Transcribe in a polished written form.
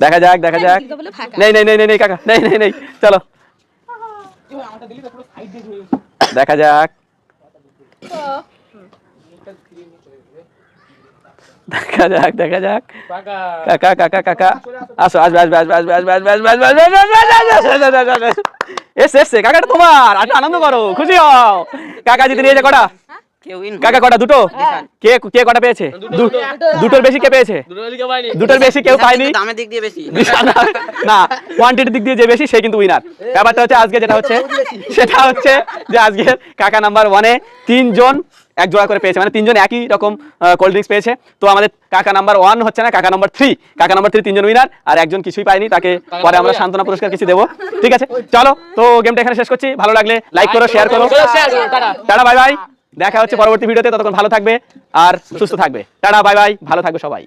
দেখা যাক দেখা যাক নেই নেই নেই নেই কাকা নেই নেই নেই চলো দেখা যাক দেখা যাক দেখা যাক কাকা কাকা কাকা আসো আসবে আসবে আসবে আসবে আসবে আসবে আসবে আসবে এসে এসে কাকাটা তোমার আজ আনন্দ করো খুশি হও কাকা জিতে নিয়েছে কটা কাকা কটা দুটো কে কে কটা পেয়েছে দুটোর বেশি কে পেয়েছে দুটোর বেশি কেউ পায়নি দামের দিক দিয়ে বেশি না কোয়ান্টিটির দিক দিয়ে যে বেশি সে কিন্তু উইনার ব্যাপারটা হচ্ছে আজকে যেটা হচ্ছে সেটা হচ্ছে যে আজকে কাকা নাম্বার 1 এ 3 জন এক জোড়া করে পেয়েছে মানে 3 জন একই রকম কোল্ড ড্রিঙ্কস পেয়েছে তো আমাদের কাকা নাম্বার 1 হচ্ছে না কাকা নাম্বার 3 কাকা নাম্বার 3 3 জন উইনার আর একজন কিছুই পায়নি তাকে পরে আমরা সান্তনা পুরস্কার কিছু দেব ঠিক আছে চলো তো গেমটা এখানে শেষ করছি ভালো লাগলে লাইক করো শেয়ার করো টাটা বাই বাই দেখা হচ্ছে পরবর্তী ভিডিওতে ততক্ষণ ভালো থাকবে আর সুস্থ থাকবে টাটা বাই বাই ভালো থাকবে সবাই